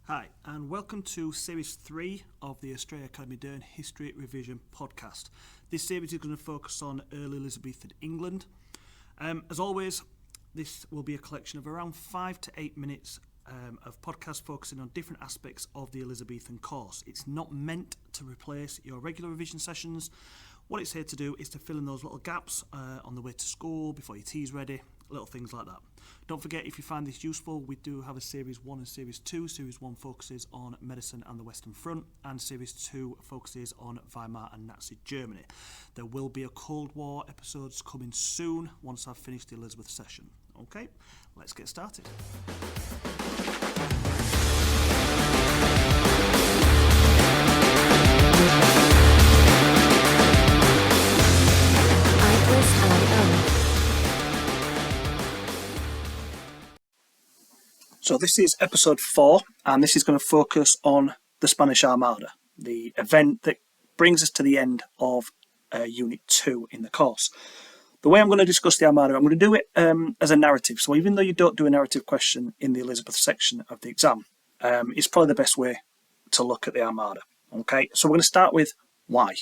Hi, and welcome to Series 3 of the Australia Academy Dern History Revision podcast. This series is going to focus on early Elizabethan England. As always, this will be a collection of around 5 to 8 minutes of podcast focusing on different aspects of the Elizabethan course. It's not meant to replace your regular revision sessions. What it's here to do is to fill in those little gaps on the way to school, before your tea's ready, little things like that. Don't forget, if you find this useful, we do have a Series 1 and Series 2. Series 1 focuses on medicine and the Western Front, and Series 2 focuses on Weimar and Nazi Germany. There will be a Cold War episodes coming soon once I've finished the Elizabeth session. Okay, let's get started. So this is episode 4, and this is going to focus on the Spanish Armada, the event that brings us to the end of Unit 2 in the course. The way I'm going to discuss the Armada, I'm going to do it as a narrative. So even though you don't do a narrative question in the Elizabeth section of the exam, it's probably the best way to look at the Armada. Okay, so we're going to start with why.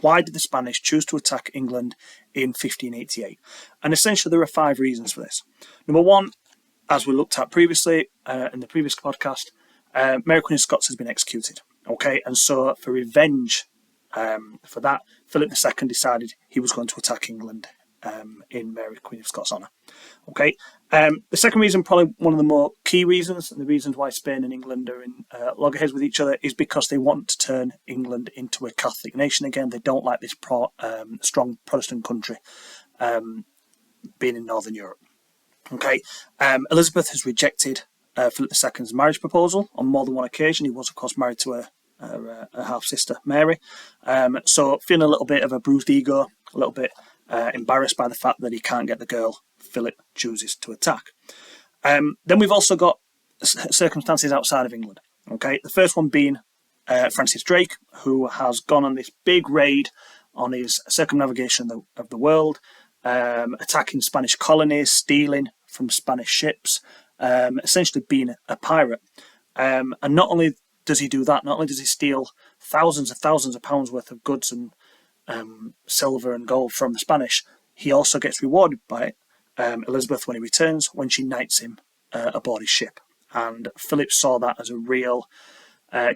Why did the Spanish choose to attack England in 1588? And essentially there are 5 reasons for this. Number 1, as we looked at previously in the previous podcast, Mary Queen of Scots has been executed. Okay, and so for revenge for that, Philip II decided he was going to attack England in Mary Queen of Scots' honour. Okay, the second reason, probably one of the more key reasons, and the reasons why Spain and England are in loggerheads with each other, is because they want to turn England into a Catholic nation again. They don't like this strong Protestant country being in Northern Europe. Okay, Elizabeth has rejected Philip II's marriage proposal on more than one occasion. He was, of course, married to her half-sister, Mary. So feeling a little bit of a bruised ego, a little bit embarrassed by the fact that he can't get the girl Philip chooses to attack. Then we've also got circumstances outside of England. Okay, the first one being Francis Drake, who has gone on this big raid on his circumnavigation of the world, attacking Spanish colonies, stealing from Spanish ships, essentially being a pirate. And not only does he do that, not only does he steal thousands of pounds worth of goods and silver and gold from the Spanish, he also gets rewarded by Elizabeth when he returns, when she knights him aboard his ship. And Philip saw that as a real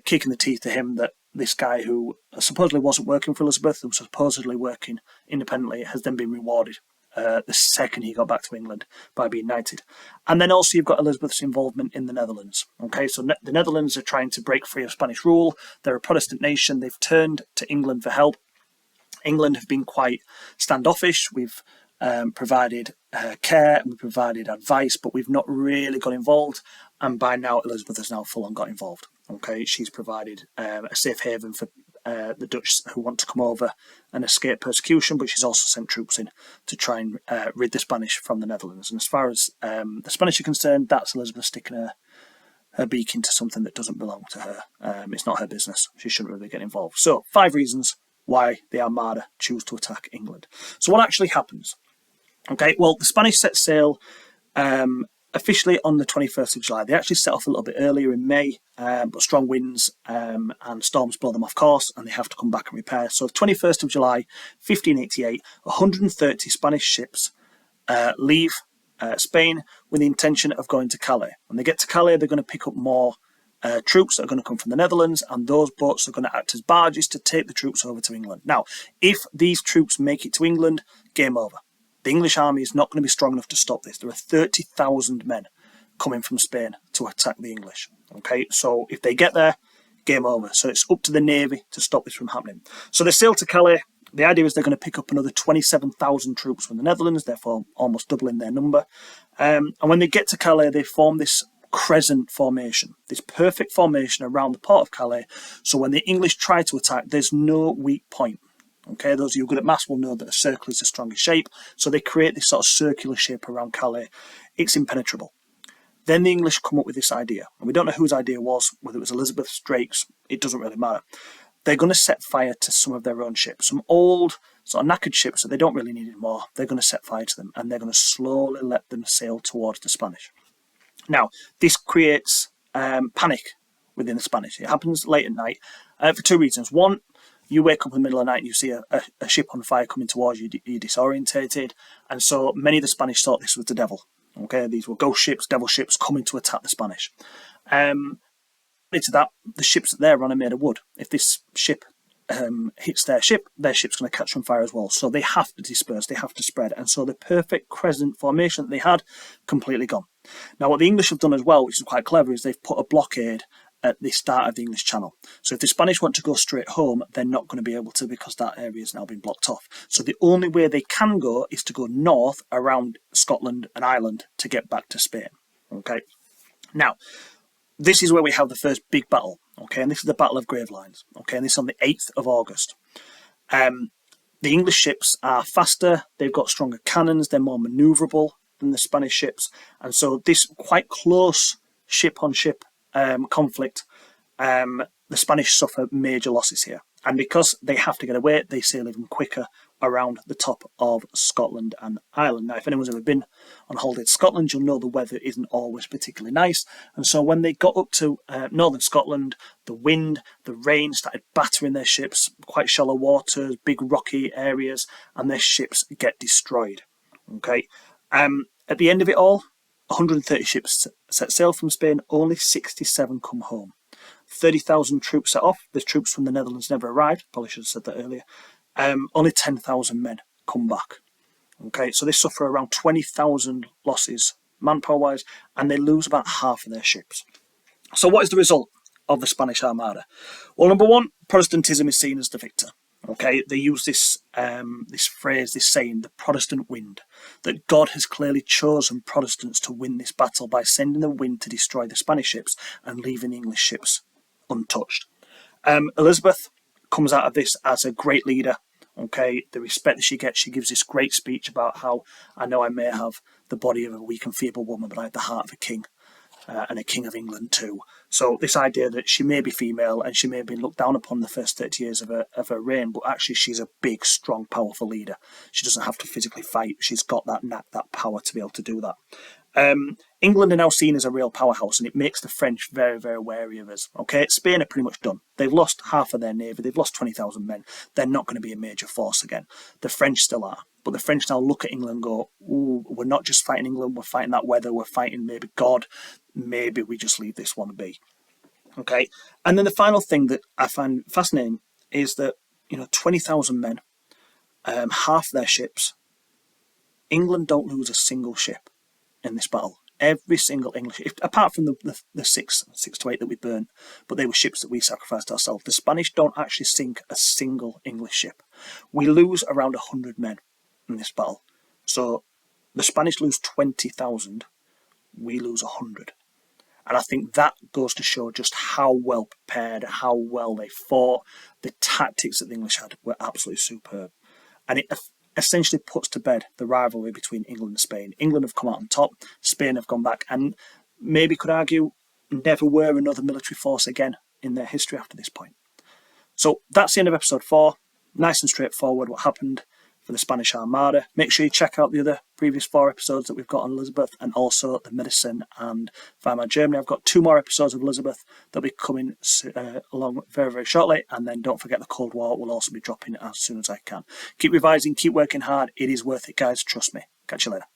kick in the teeth to him, that this guy who supposedly wasn't working for Elizabeth, who was supposedly working independently, has then been rewarded the second he got back to England by being knighted. And then also you've got Elizabeth's involvement in the Netherlands. Okay, so the Netherlands are trying to break free of Spanish rule. They're a Protestant nation. They've turned to England for help. England have been quite standoffish. We've provided care and we've provided advice, but we've not really got involved. And by now, Elizabeth has now full on got involved. Okay, she's provided a safe haven for the Dutch who want to come over and escape persecution, but she's also sent troops in to try and rid the Spanish from the Netherlands. And as far as the Spanish are concerned, that's Elizabeth sticking her beak into something that doesn't belong to her. It's not her business. She shouldn't really get involved. So 5 reasons why the Armada choose to attack England. So what actually happens? Okay, well, the Spanish set sail officially on the 21st of July. They actually set off a little bit earlier in May, but strong winds and storms blow them off course and they have to come back and repair. So 21st of July, 1588, 130 Spanish ships leave Spain with the intention of going to Calais. When they get to Calais, they're going to pick up more troops that are going to come from the Netherlands, and those boats are going to act as barges to take the troops over to England. Now, if these troops make it to England, game over. The English army is not going to be strong enough to stop this. There are 30,000 men coming from Spain to attack the English. Okay, so if they get there, game over. So it's up to the Navy to stop this from happening. So they sail to Calais. The idea is they're going to pick up another 27,000 troops from the Netherlands, therefore almost doubling their number. And when they get to Calais, they form this crescent formation, this perfect formation around the port of Calais. So when the English try to attack, there's no weak point. Okay, those of you good at maths will know that a circle is the strongest shape. So they create this sort of circular shape around Calais. It's impenetrable. Then the English come up with this idea. And we don't know whose idea it was, whether it was Elizabeth's, Drake's, it doesn't really matter. They're going to set fire to some of their own ships. Some old, sort of knackered ships that they don't really need anymore. They're going to set fire to them and they're going to slowly let them sail towards the Spanish. Now, this creates panic within the Spanish. It happens late at night for two reasons. One, you wake up in the middle of the night and you see a ship on fire coming towards you, you're disorientated, and so many of the Spanish thought this was the devil. Okay, these were ghost ships, devil ships coming to attack the Spanish. Into that, the ships that they're on are made of wood. If this ship hits their ship's going to catch on fire as well. So they have to disperse, they have to spread. And so the perfect crescent formation that they had, completely gone. Now, what the English have done as well, which is quite clever, is they've put a blockade at the start of the English Channel. So if the Spanish want to go straight home, they're not going to be able to, because that area has now been blocked off. So the only way they can go is to go north around Scotland and Ireland to get back to Spain. Okay. Now, this is where we have the first big battle, okay, and this is the Battle of Gravelines, okay, and this is on the 8th of August. The English ships are faster, they've got stronger cannons, they're more manoeuvrable than the Spanish ships, and so this quite close ship-on-ship conflict, the Spanish suffer major losses here. And because they have to get away, they sail even quicker around the top of Scotland and Ireland. Now, if anyone's ever been on holiday to Scotland, you'll know the weather isn't always particularly nice. And so when they got up to northern Scotland, the wind, the rain started battering their ships, quite shallow waters, big rocky areas, and their ships get destroyed. Okay. At the end of it all, 130 ships set sail from Spain, only 67 come home. 30,000 troops set off. The troops from the Netherlands never arrived. Probably should have said that earlier. Only 10,000 men come back. Okay, so they suffer around 20,000 losses manpower-wise, and they lose about half of their ships. So what is the result of the Spanish Armada? Well, number one, Protestantism is seen as the victor. Okay, they use this phrase, this saying, the Protestant wind, that God has clearly chosen Protestants to win this battle by sending the wind to destroy the Spanish ships and leaving the English ships untouched. Elizabeth comes out of this as a great leader. Okay, the respect that she gets, she gives this great speech about how, I know I may have the body of a weak and feeble woman, but I have the heart of a king, and a king of England too. So this idea that she may be female and she may have been looked down upon the first 30 years of her reign, but actually she's a big, strong, powerful leader. She doesn't have to physically fight. She's got that knack, that power to be able to do that. England are now seen as a real powerhouse, and it makes the French very, very wary of us. Okay, Spain are pretty much done. They've lost half of their navy. They've lost 20,000 men. They're not going to be a major force again. The French still are. But the French now look at England and go, ooh, we're not just fighting England, we're fighting that weather, we're fighting maybe God. Maybe we just leave this one be. Okay, and then the final thing that I find fascinating is that, 20,000 men, half their ships, England don't lose a single ship in this battle. Every single English, apart from the six to eight that we burnt, but they were ships that we sacrificed ourselves. The Spanish don't actually sink a single English ship. We lose around 100 men in this battle. So the Spanish lose 20,000, we lose 100. And I think that goes to show just how well prepared, how well they fought. The tactics that the English had were absolutely superb. And it essentially puts to bed the rivalry between England and Spain. England have come out on top, Spain have gone back, and maybe could argue never were another military force again in their history after this point. So that's the end of episode 4. Nice and straightforward what happened for the Spanish Armada. Make sure you check out the other previous 4 episodes that we've got on Elizabeth, and also the medicine and Weimar Germany. I've got 2 more episodes of Elizabeth that'll be coming along very, very shortly, and then don't forget the Cold War will also be dropping as soon as I can. Keep revising, keep working hard. It is worth it, guys. Trust me. Catch you later.